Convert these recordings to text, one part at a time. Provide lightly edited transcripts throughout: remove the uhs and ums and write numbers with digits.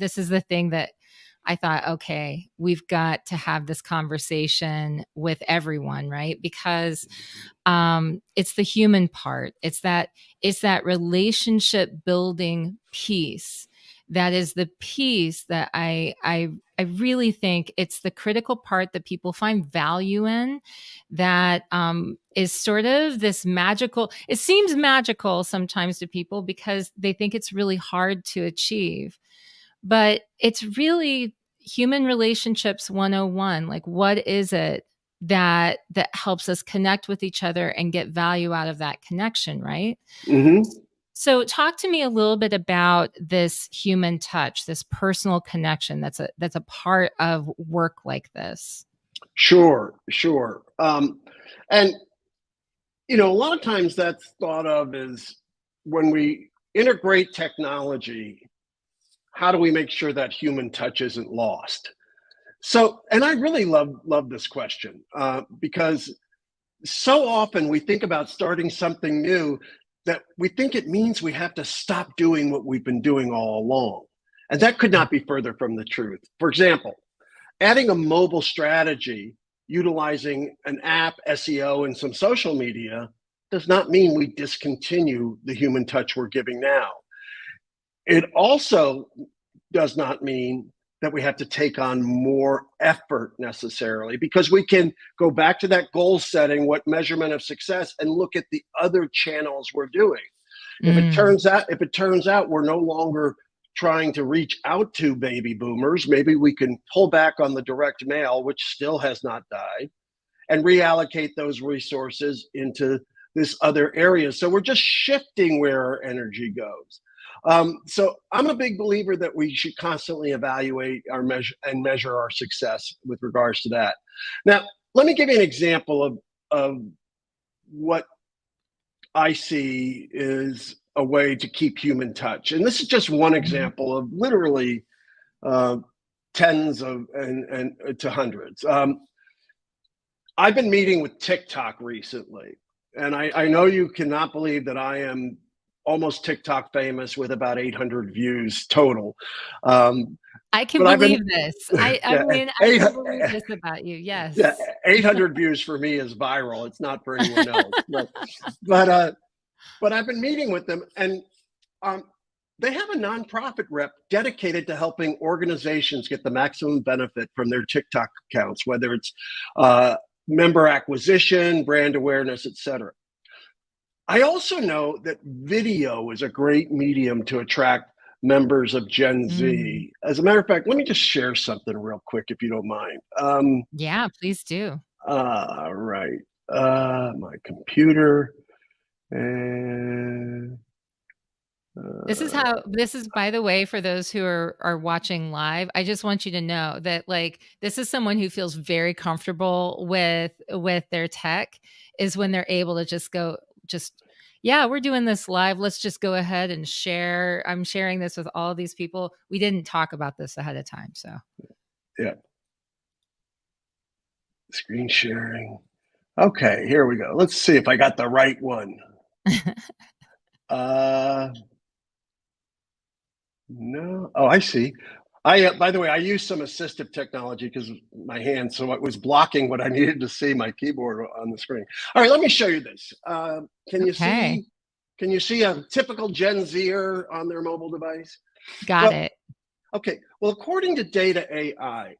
this is the thing that I thought, okay, we've got to have this conversation with everyone, right? Because it's the human part. It's that relationship building piece that is the piece that I really think it's the critical part that people find value in. That is sort of this magical. It seems magical sometimes to people because they think it's really hard to achieve, but it's really human relationships 101. Like, what is it that helps us connect with each other and get value out of that connection, right? Mm-hmm. So talk to me a little bit about this human touch, this personal connection that's a part of work like this. Sure, sure. And a lot of times that's thought of as when we integrate technology, how do we make sure that human touch isn't lost? So, and I really love this question because so often we think about starting something new that we think it means we have to stop doing what we've been doing all along. And that could not be further from the truth. For example, adding a mobile strategy utilizing an app, SEO, and some social media does not mean we discontinue the human touch we're giving now. It also does not mean that we have to take on more effort necessarily, because we can go back to that goal setting, what measurement of success, and look at the other channels we're doing. If it turns out we're no longer trying to reach out to baby boomers, maybe we can pull back on the direct mail, which still has not died, and reallocate those resources into this other area. So we're just shifting where our energy goes. So I'm a big believer that we should constantly evaluate our measure our success with regards to that. Now, let me give you an example of what I see is a way to keep human touch. And this is just one example of literally tens of and to hundreds. I've been meeting with TikTok recently, and I know you cannot believe that I am almost TikTok famous with about 800 views total. I can believe this. I mean, I can believe this about you. Yes. Yeah, 800 views for me is viral. It's not for anyone else. But I've been meeting with them, and they have a nonprofit rep dedicated to helping organizations get the maximum benefit from their TikTok accounts, whether it's member acquisition, brand awareness, etc. I also know that video is a great medium to attract members of Gen Z. As a matter of fact, let me just share something real quick, if you don't mind. Yeah, please do. Right. My computer. And This is, by the way, for those who are watching live, I just want you to know that, like, this is someone who feels very comfortable with their tech, is when they're able to yeah, we're doing this live. Let's just go ahead and share. I'm sharing this with all these people. We didn't talk about this ahead of time. So yeah. Screen sharing. Okay, here we go. Let's see if I got the right one. No. Oh, I see. By the way, I used some assistive technology because my hand, so it was blocking what I needed to see, my keyboard on the screen. All right, let me show you this. Can you see? Can you see a typical Gen Zer on their mobile device? Got it. Okay. Well, according to Data AI,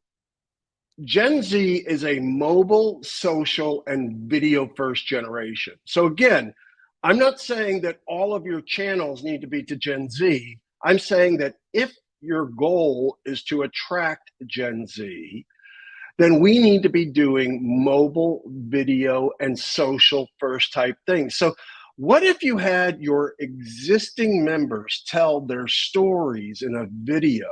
Gen Z is a mobile, social, and video first generation. So again, I'm not saying that all of your channels need to be to Gen Z. I'm saying that if your goal is to attract Gen Z, then we need to be doing mobile, video, and social first type things. So what if you had your existing members tell their stories in a video,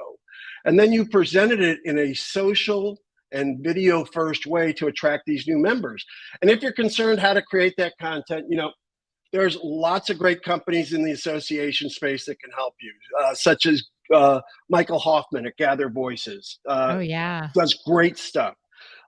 and then you presented it in a social and video first way to attract these new members? And if you're concerned how to create that content, there's lots of great companies in the association space that can help you, such as Michael Hoffman at Gather Voices. Oh, yeah. Does great stuff.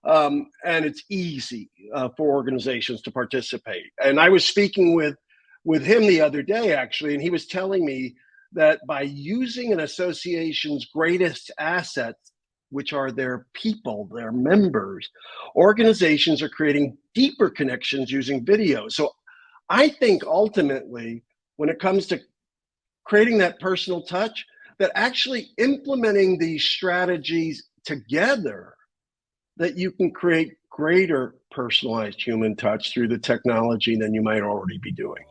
And it's easy for organizations to participate. And I was speaking with him the other day, actually, and he was telling me that by using an association's greatest assets, which are their people, their members, organizations are creating deeper connections using video. So I think ultimately, when it comes to creating that personal touch, that actually implementing these strategies together, that you can create greater personalized human touch through the technology than you might already be doing.